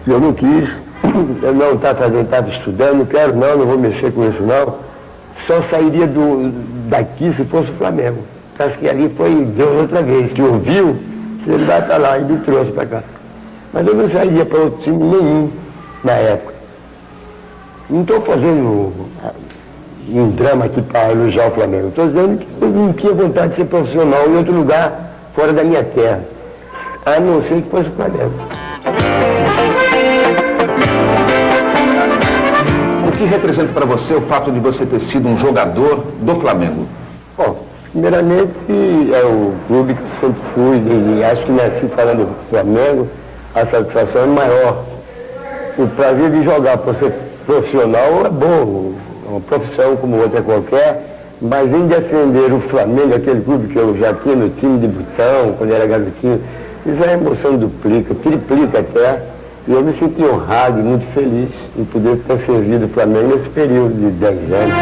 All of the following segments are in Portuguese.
E eu não quis, eu não estava estudando, não quero não vou mexer com isso não. Só sairia daqui se fosse o Flamengo. Acho que ali foi Deus outra vez, que ouviu, ele vai para lá e me trouxe para cá. Mas eu não sairia para outro time nenhum na época. Não estou fazendo um drama aqui para elogiar o Flamengo. Estou dizendo que eu não tinha vontade de ser profissional em outro lugar fora da minha terra, a não ser que fosse o Flamengo. O que representa para você o fato de você ter sido um jogador do Flamengo? Bom, primeiramente é o clube que eu sempre fui, e acho que nasci falando do Flamengo, a satisfação é maior. O prazer de jogar por ser profissional é bom, é uma profissão como outra qualquer, mas em defender o Flamengo, aquele clube que eu já tinha no time de botão, quando era garotinho, isso é emoção duplica, triplica até, e eu me senti honrado e muito feliz em poder ter servido o Flamengo nesse período de 10 anos.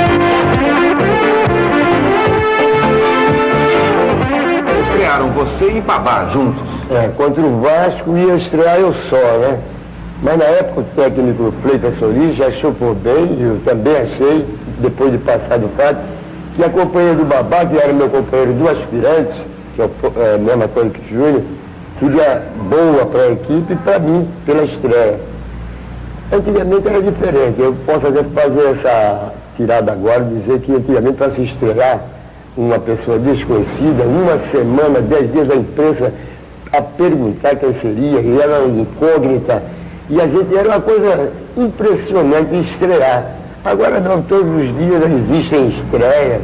Estrearam você e Babá juntos? Contra o Vasco ia estrear eu só, né? Mas na época o técnico Freitas Solis já achou por bem, eu também achei, depois de passar do fato, que a companhia do Babá, que era meu companheiro do aspirante, que é o mesmo Antônio Júnior, seria boa para a equipe e para mim, pela estreia. Antigamente era diferente, eu posso até fazer essa tirada agora, dizer que antigamente para se estrear uma pessoa desconhecida, uma semana, 10 dias da imprensa a perguntar quem seria, e era uma incógnita, e a gente era uma coisa impressionante estrear. Agora não, todos os dias existem estreias,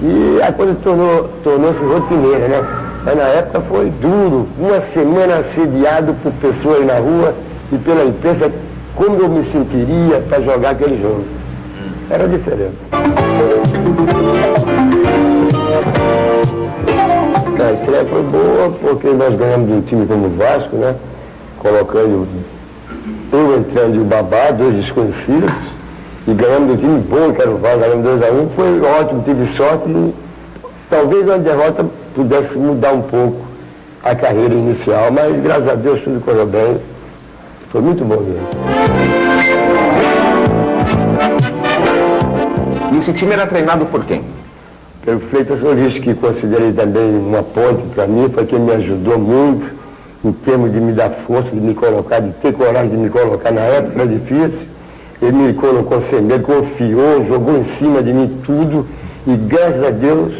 e a coisa tornou-se rotineira, né? Mas na época foi duro, uma semana assediado por pessoas na rua e pela imprensa, como eu me sentiria para jogar aquele jogo. Era diferente. A estreia foi boa porque nós ganhamos de um time como o Vasco, né? Colocando eu entrando e o Babá, dois desconhecidos, e ganhamos de um time bom, que era o Vasco, ganhamos 2-1, foi ótimo, tive sorte e talvez uma derrota pudesse mudar um pouco a carreira inicial, mas graças a Deus tudo correu bem, foi muito bom mesmo. E esse time era treinado por quem? Pelo Freitas Solis, que considerei também uma ponte para mim, foi quem me ajudou muito em termos de me dar força, de me colocar, de ter coragem de me colocar na época, era difícil. Ele me colocou sem medo, confiou, jogou em cima de mim tudo e graças a Deus,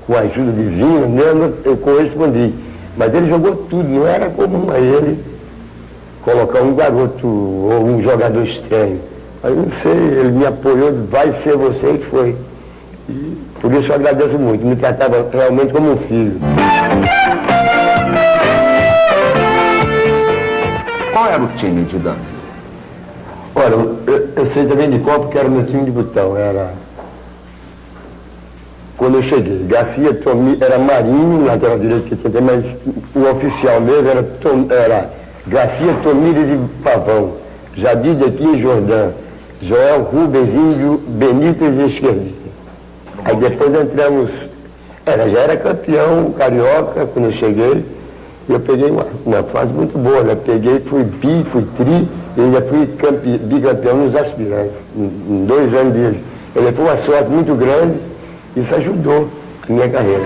com a ajuda divina mesmo, eu correspondi. Mas ele jogou tudo, não era comum a ele colocar um garoto ou um jogador estranho. Mas não sei, ele me apoiou, vai ser você, e foi. E por isso eu agradeço muito, me tratava realmente como um filho. Qual era o time de Dan? Olha, eu sei também de qual, porque era meu time de botão, era... Quando eu cheguei, Garcia Tomi, era Marinho, lateral direito que tinha também, mas o oficial mesmo era Garcia Tomires de Pavão, Jadir de Aquim Jordão, Joel Rubens Índio, Benítez e Esquerdinha. Aí depois entramos, já era campeão carioca quando eu cheguei, e eu peguei uma fase muito boa, né? Peguei, fui fui tri, e ainda fui bicampeão nos aspirantes, em 2 anos de... Ele foi uma sorte muito grande, isso ajudou a minha carreira.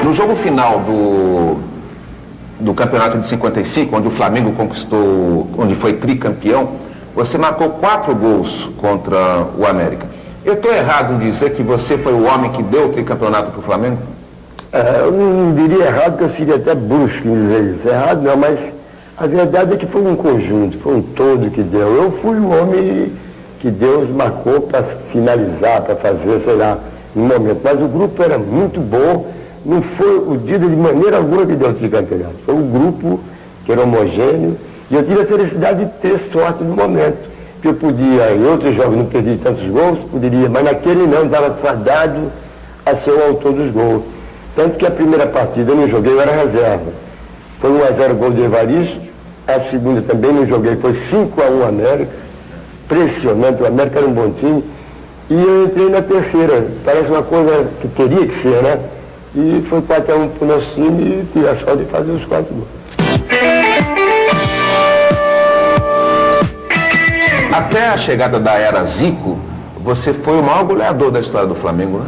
No jogo final do campeonato de 55, onde o Flamengo conquistou, onde foi tricampeão, você marcou 4 gols contra o América. Eu estou errado em dizer que você foi o homem que deu o tricampeonato para o Flamengo? Eu não diria errado, porque eu seria até brusco em dizer isso. Errado não, mas a verdade é que foi um conjunto, foi um todo que deu. Eu fui o homem que Deus marcou para finalizar, para fazer, sei lá, um momento. Mas o grupo era muito bom, não foi o dia de maneira alguma que deu o tricampeonato. Foi um grupo que era homogêneo, e eu tive a felicidade de ter sorte no momento. Que eu podia, em outros jogos não perdi tantos gols, poderia, mas naquele não, estava fadado a ser o autor dos gols. Tanto que a primeira partida eu não joguei, eu era reserva. Foi 1-0 gol de Evaristo, a segunda também não joguei, foi 5-1 América, impressionante, o América era um bom time, e eu entrei na terceira, parece uma coisa que teria que ser, né? E foi 4-1 pro nosso time e tive a sorte de fazer os 4 gols. Até a chegada da era Zico, você foi o maior goleador da história do Flamengo, né?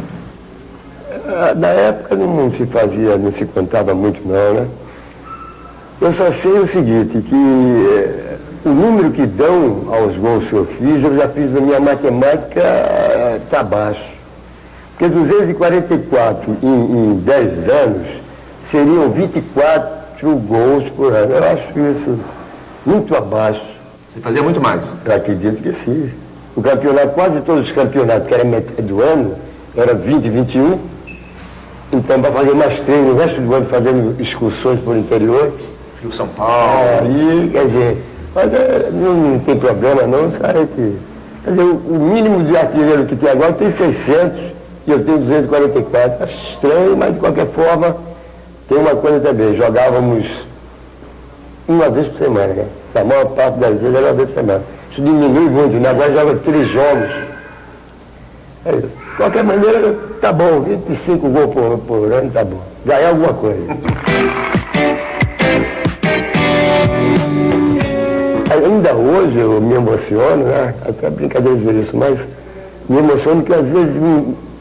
Na época não se fazia, não se contava muito não, né? Eu só sei o seguinte, que o número que dão aos gols que eu já fiz na minha matemática, está baixo. Porque 244 em 10 anos seriam 24 gols por ano. Eu acho isso muito abaixo. Você fazia muito mais? Eu acredito que sim. O campeonato, quase todos os campeonatos, que era metade do ano, era 20, 21. Então, para fazer mais treino, o resto do ano fazendo excursões por interior. Rio São Paulo. Aí, quer dizer, mas não tem problema não, cara, quer dizer, o mínimo de artilheiro que tem agora tem 600 e eu tenho 244. Acho estranho, mas de qualquer forma, tem uma coisa também, jogávamos uma vez por semana, né? A maior parte das vezes era uma vez por semana. Isso diminui muito, né? Agora joga 3 jogos. É isso. De qualquer maneira, tá bom, 25 gols por ano, tá bom. Ganhar alguma coisa. Ainda hoje eu me emociono, né? Até brincadeira dizer isso, mas me emociono que às vezes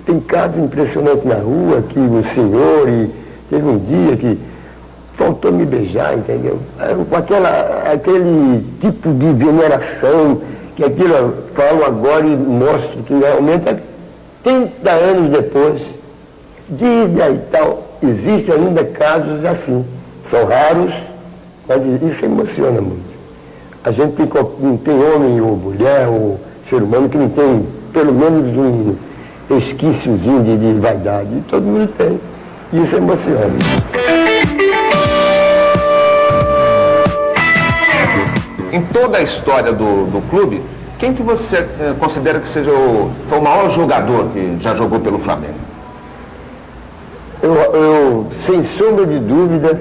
tem casos impressionantes na rua, que o senhor, e teve um dia que faltou me beijar, entendeu? Com aquele tipo de veneração, que aquilo eu falo agora e mostro que realmente 30 anos depois, diga e tal, existem ainda casos assim. São raros, mas isso emociona muito. A gente não tem homem ou mulher ou ser humano que não tem pelo menos um resquíciozinho de vaidade. E todo mundo tem. E isso emociona. Em toda a história do clube, quem que você considera que seja foi o maior jogador que já jogou pelo Flamengo? Eu, sem sombra de dúvida,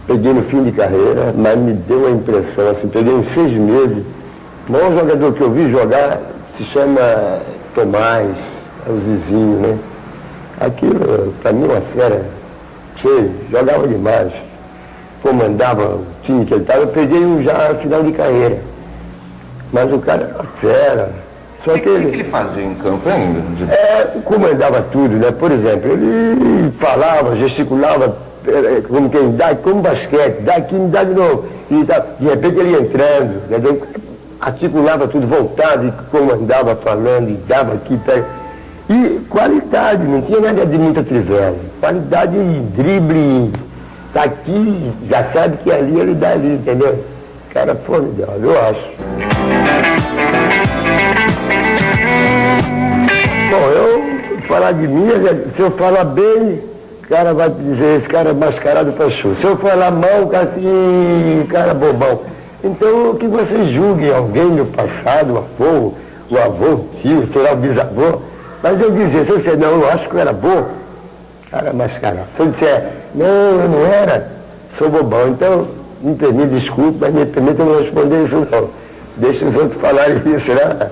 peguei no fim de carreira, mas me deu a impressão, assim, peguei uns 6 meses. O maior jogador que eu vi jogar se chama Tomás, é o Zizinho, né? Aquilo, para mim, uma fera, sei, jogava demais, comandava o time que ele estava. Eu peguei já a final de carreira, mas o cara era fera. Só que ele fazia em campo ainda? Comandava tudo, né? Por exemplo, ele falava, gesticulava, como quem dá, como basquete, dá aqui, me dá de novo. E de repente ele ia entrando, entendeu? Articulava tudo, voltava e comandava falando, e dava aqui, pega. E qualidade, não tinha nada de muita trivela. Qualidade e drible, tá aqui, já sabe que ali ele dá ali, entendeu? Cara formidável, eu acho. Bom, eu falar de mim, se eu falar bem, o cara vai dizer, esse cara é mascarado para show. Se eu falar mal, o cara assim, cara bobão. Então, que vocês julguem alguém no passado, o avô, o tio, sei lá, o bisavô. Mas eu dizer, se eu disser, não, eu acho que eu era bom, cara mascarado. Se eu disser, não, eu não era, sou bobão. Então, me permite, desculpe, mas me permita não responder isso não. Deixa os outros falarem isso, né?